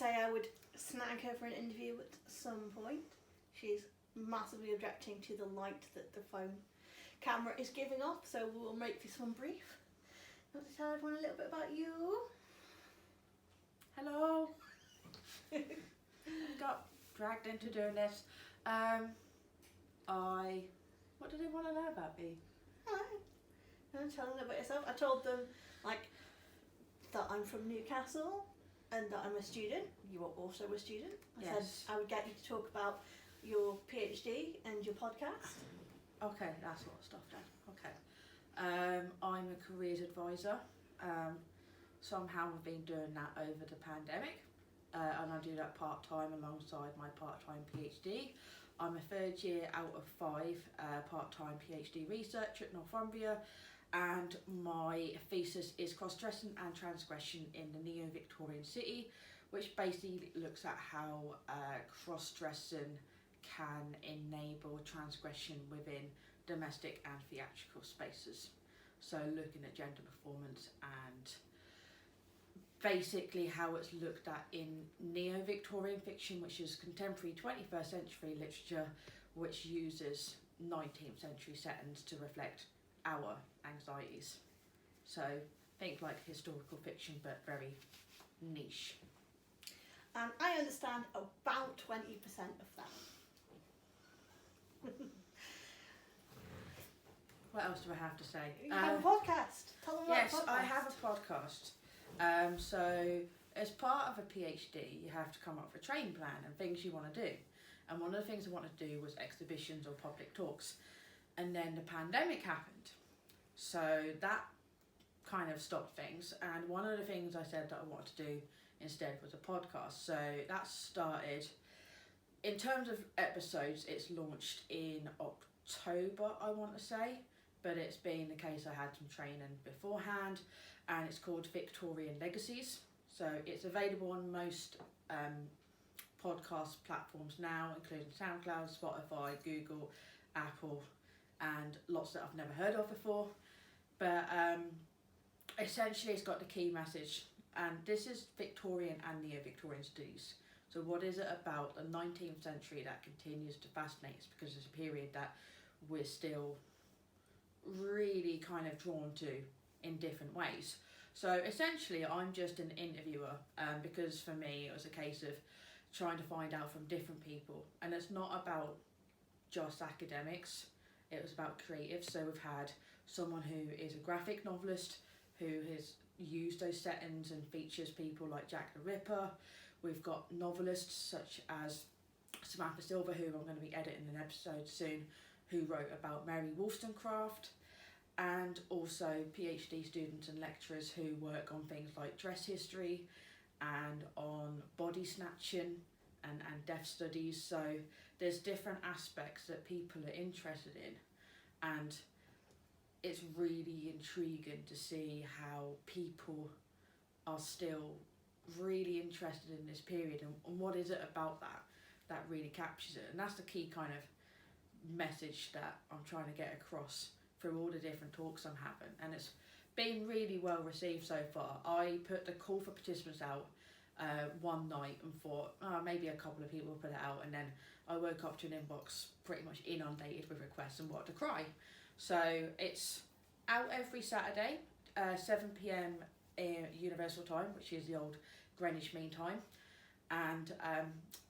say I would snag her for an interview at some point. She's massively objecting to the light that the phone camera is giving off, so we'll make this one brief. Want to tell everyone a little bit about you? Hello. Got dragged into doing this. What do they want to know about me? And tell them about yourself. I told them that I'm from Newcastle and that I'm a student. You are also a student. I said I would get you to talk about your PhD and your podcast. Okay, that sort of stuff then. Okay. I'm a careers advisor. Somehow I've been doing that over the pandemic, and I do that part-time alongside my part-time PhD. I'm a third year out of 5 part-time PhD researcher at Northumbria, and my thesis is cross-dressing and transgression in the neo-Victorian city, which basically looks at how cross-dressing can enable transgression within domestic and theatrical spaces. So looking at gender performance and basically how it's looked at in neo-Victorian fiction, which is contemporary 21st century literature, which uses 19th century settings to reflect our anxieties. So think like historical fiction, but very niche. And I understand about 20% of that. What else do I have to say? You have a podcast. Tell them about yes, the podcast. I have a podcast. So as part of a PhD, you have to come up with a training plan and things you want to do. And one of the things I wanted to do was exhibitions or public talks. And then the pandemic happened. So that kind of stopped things. And one of the things I said that I wanted to do instead was a podcast. So that started, in terms of episodes, it's launched in October, I want to say. But it's been the case I had some training beforehand, and it's called Victorian Legacies. So it's available on most podcast platforms now, including SoundCloud, Spotify, Google, Apple, and lots that I've never heard of before. But essentially it's got the key message, and this is Victorian and neo-Victorian studies. So what is it about the 19th century that continues to fascinate us, because it's a period that we're still really kind of drawn to in different ways. So essentially I'm just an interviewer, because for me it was a case of trying to find out from different people, and it's not about just academics, it was about creatives. So we've had someone who is a graphic novelist who has used those settings and features people like Jack the Ripper. We've got novelists such as Samantha Silver, who I'm going to be editing an episode soon, who wrote about Mary Wollstonecraft, and also PhD students and lecturers who work on things like dress history and on body snatching and deaf studies. So there's different aspects that people are interested in, and it's really intriguing to see how people are still really interested in this period, and what is it about that really captures it. And that's the key kind of message that I'm trying to get across through all the different talks I'm having, and it's been really well received so far. I put the call for participants out one night and thought maybe a couple of people will put it out, and then I woke up to an inbox pretty much inundated with requests and wanted to cry. So it's out every Saturday, 7 p.m. Universal Time, which is the old Greenwich Mean Time. And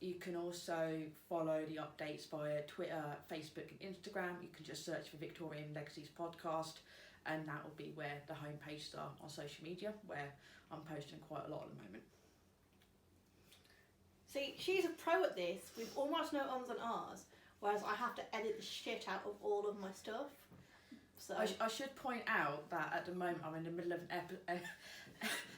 you can also follow the updates via Twitter, Facebook and Instagram. You can just search for Victorian Legacies Podcast, and that will be where the homepages are on social media, where I'm posting quite a lot at the moment. See, she's a pro at this with almost no ums and ahs, whereas I have to edit the shit out of all of my stuff. So I should point out that at the moment I'm in the middle of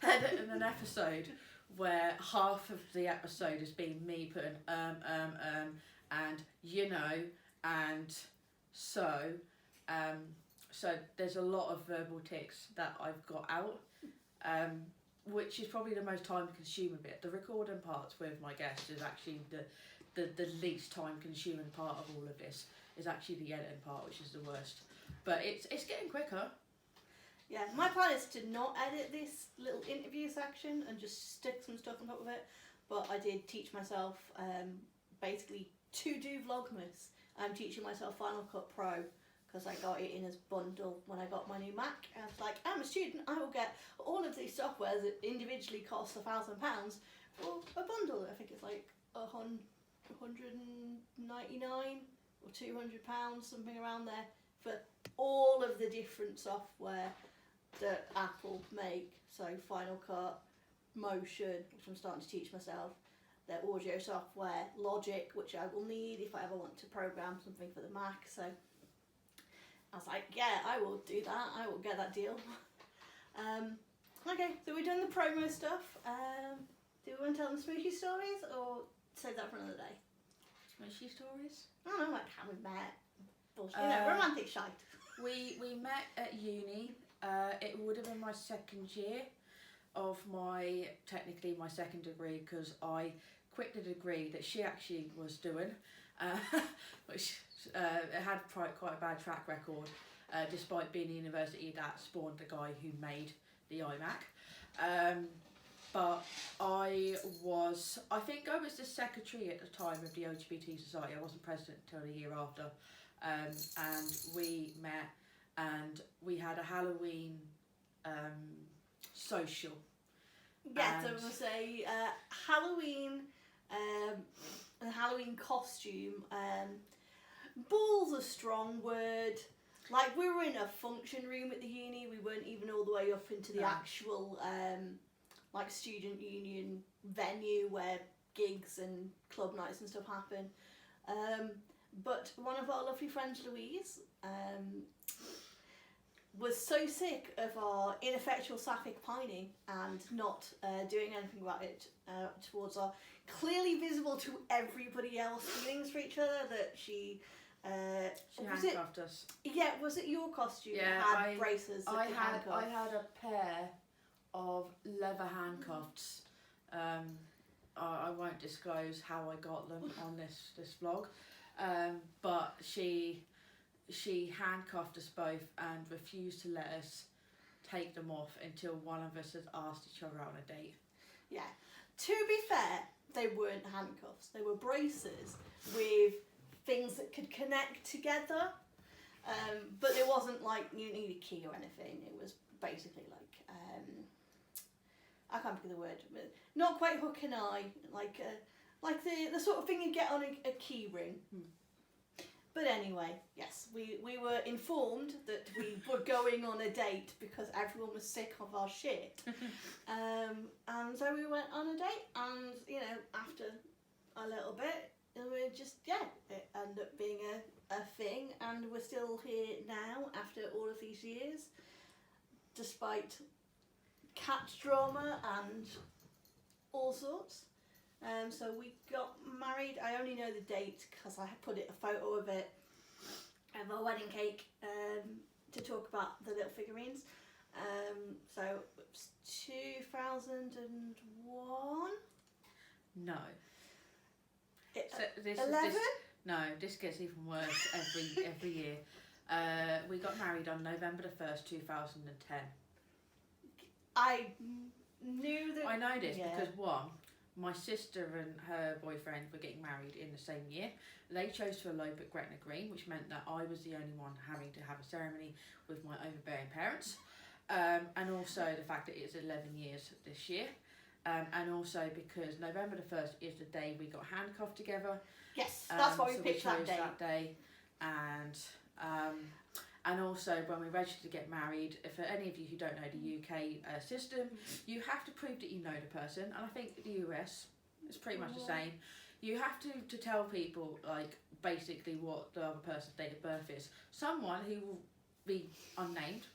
editing an episode where half of the episode has been me putting and you know, and so there's a lot of verbal tics that I've got out, which is probably the most time consuming bit. The recording parts with my guests is actually the least time consuming part of all of this, is actually the editing part, which is the worst. But it's getting quicker. Yeah, my plan is to not edit this little interview section and just stick some stuff on top of it. but I did teach myself basically to do Vlogmas. I'm teaching myself Final Cut Pro because I got it in as bundle when I got my new Mac. I was like, I'm a student, I will get all of these softwares that individually cost £1,000 for a bundle. I think it's like £199 or £200, something around there, for all of the different software that Apple make. So Final Cut, Motion, which I'm starting to teach myself, their audio software, Logic, which I will need if I ever want to program something for the Mac. So I was like, yeah, I will do that. I will get that deal. Okay, so we're doing the promo stuff. Do we want to tell them smoochy stories or save that for another day? Smoochy stories? I don't know, like how we met. Bullshit. Romantic shite. We met at uni. It would have been my second year of technically my second degree, because I quit the degree that she actually was doing, which it had quite a bad track record, despite being a university that spawned the guy who made the iMac. But I think I was the secretary at the time of the LGBT Society. I wasn't president until a year after. And we met and we had a Halloween social. Yeah, there was a Halloween costume. Ball's a strong word. Like, we were in a function room at the uni. We weren't even all the way up into the actual like student union venue where gigs and club nights and stuff happen. But one of our lovely friends, Louise, was so sick of our ineffectual sapphic pining and not doing anything about it towards our clearly visible to everybody else feelings for each other that she handcuffed us. Yeah, was it your costume Yeah, that had braces that I handcuff? had a pair of leather handcuffs. I won't disclose how I got them on this vlog, but she handcuffed us both and refused to let us take them off until one of us had asked each other out on a date. Yeah. To be fair, they weren't handcuffs. They were braces with things that could connect together. But it wasn't like you need a key or anything. It was basically like, I can't think of the word, but not quite hook and eye, like the sort of thing you get on a key ring. But anyway, yes, we were informed that we were going on a date because everyone was sick of our shit. And so we went on a date, and, you know, after a little bit, we just, it ended up being a thing, and we're still here now after all of these years, despite cat drama and all sorts. So we got married. I only know the date because I put a photo of it, of our wedding cake, to talk about the little figurines. So it was 2001. No. So 11? This gets even worse every year. We got married on November the 1st, 2010. I knew that. I know this because my sister and her boyfriend were getting married in the same year. They chose to elope at Gretna Green, which meant that I was the only one having to have a ceremony with my overbearing parents. And also the fact that it's 11 years this year. And also because November the 1st is the day we got handcuffed together. Yes, that's why we picked that day. that day. And also when we're registered to get married, for any of you who don't know the UK system, you have to prove that you know the person. And I think the US is pretty much the same. You have to tell people, like, basically what the other person's date of birth is. Someone who will be unnamed.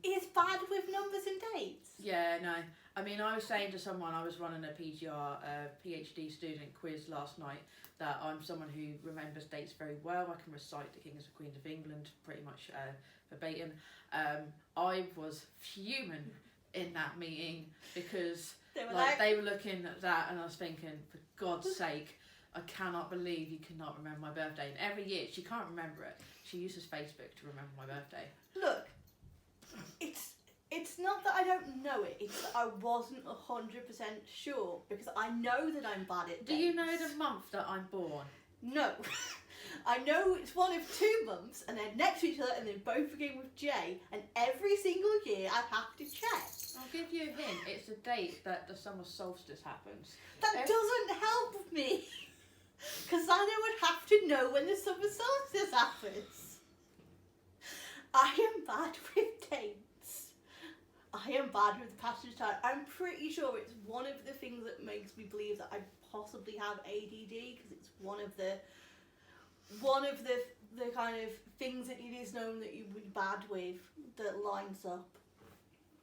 Is bad with numbers and dates. Yeah, no. I mean, I was saying to someone, I was running a PGR, PhD student quiz last night, that I'm someone who remembers dates very well. I can recite the Kings and Queens of England pretty much verbatim. I was fuming in that meeting because they were looking at that and I was thinking, for God's sake, I cannot believe you cannot remember my birthday. And every year, she can't remember it. She uses Facebook to remember my birthday. Look, It's not that I don't know it, it's that I wasn't 100% sure, because I know that I'm bad at dates. Do you know the month that I'm born? No. I know it's one of 2 months, and they're next to each other, and they both begin with J, and every single year I have to check. I'll give you a hint. It's the date that the summer solstice happens. That doesn't help me, because then I would have to know when the summer solstice happens. I am bad with dates. I am bad with the passage of time. I'm pretty sure it's one of the things that makes me believe that I possibly have ADD, because it's one of the kind of things that it is known that you would be bad with that lines up.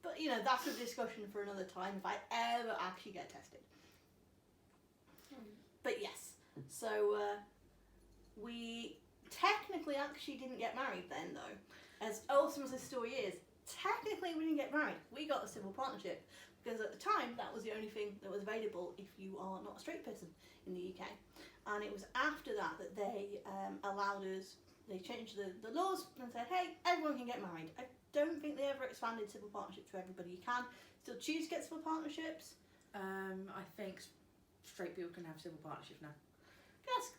But you know, that's a discussion for another time if I ever actually get tested. But yes, so we technically actually didn't get married then, though. As awesome as this story is, technically we didn't get married. We got a civil partnership, because at the time that was the only thing that was available if you are not a straight person in the UK. And it was after that that they allowed us, they changed the laws and said, hey, everyone can get married. I don't think they ever expanded civil partnerships to everybody. You can still choose to get civil partnerships. I think straight people can have civil partnership now.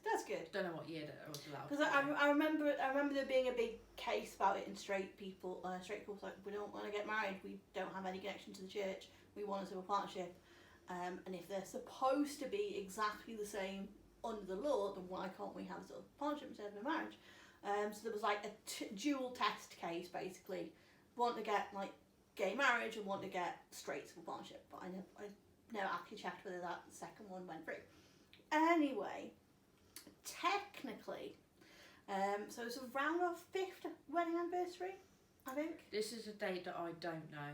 That's good. Don't know what year that was allowed. Because I remember there being a big case about it in straight people like, we don't want to get married, we don't have any connection to the church, we want a civil partnership. And if they're supposed to be exactly the same under the law, then why can't we have a civil partnership instead of a marriage? So there was like a dual test case, basically. Want to get like gay marriage and want to get straight civil partnership, but I never actually checked whether that second one went through. Anyway, technically, so it's around our 5th wedding anniversary, I think. This is a date that I don't know.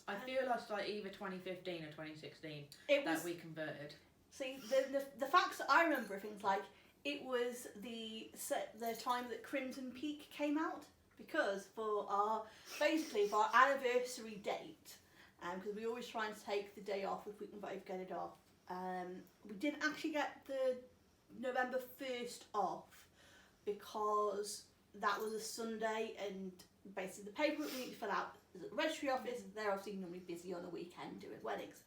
I feel like either 2015 or 2016 that we converted. See, the facts that I remember are things like, it was the time that Crimson Peak came out, because for our anniversary date, because we always try and take the day off if we can both get it off, we didn't actually get the November 1st off, because that was a Sunday, and basically the paperwork we need to fill out is at the registry office. They're obviously normally busy on a weekend doing weddings.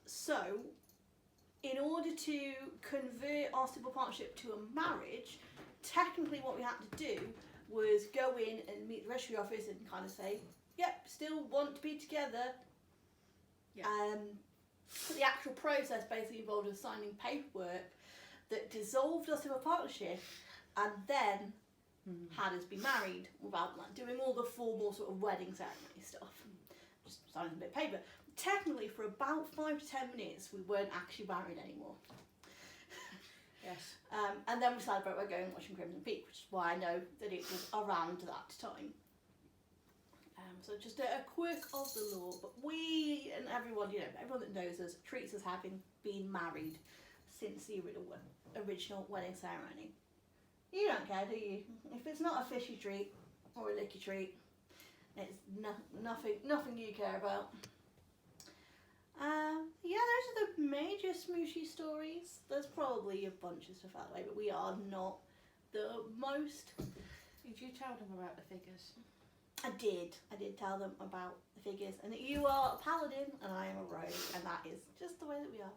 So in order to convert our civil partnership to a marriage, technically what we had to do was go in and meet the registry office and kind of say, yep, still want to be together. Yeah. But the actual process basically involved us signing paperwork that dissolved our civil partnership and then had us be married without like doing all the formal sort of wedding ceremony stuff. Just signing a bit of paper. Technically, for about 5 to 10 minutes, we weren't actually married anymore. Yes. And then we celebrate by going and watching Crimson Peak, which is why I know that it was around that time. So just a quirk of the law, but we and everyone, everyone that knows us treats us having been married since the original wedding ceremony. You don't care, do you? If it's not a fishy treat or a licky treat, it's nothing you care about. Yeah, those are the major smooshy stories. There's probably a bunch of stuff that way, but we are not the most. Did you tell them about the figures? I did tell them about the figures, and that you are a paladin and I am a rogue, and that is just the way that we are.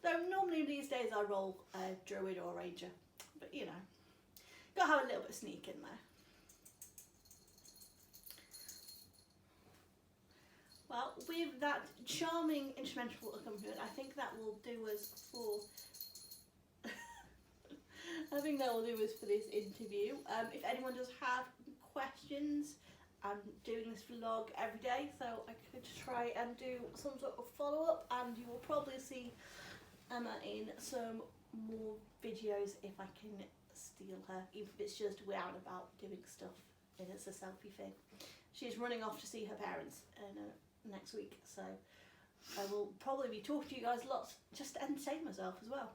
Though normally these days I roll a druid or ranger, but gotta have a little bit of sneak in there. Well, with that charming instrumental accompaniment, I think that will do us for. I think that will do us for this interview. If anyone does have questions, I'm doing this vlog every day, so I could try and do some sort of follow-up, and you will probably see Emma in some more videos if I can steal her, even if it's just we're out and about doing stuff and it's a selfie thing. She's running off to see her parents next week, so I will probably be talking to you guys lots just to entertain myself as well.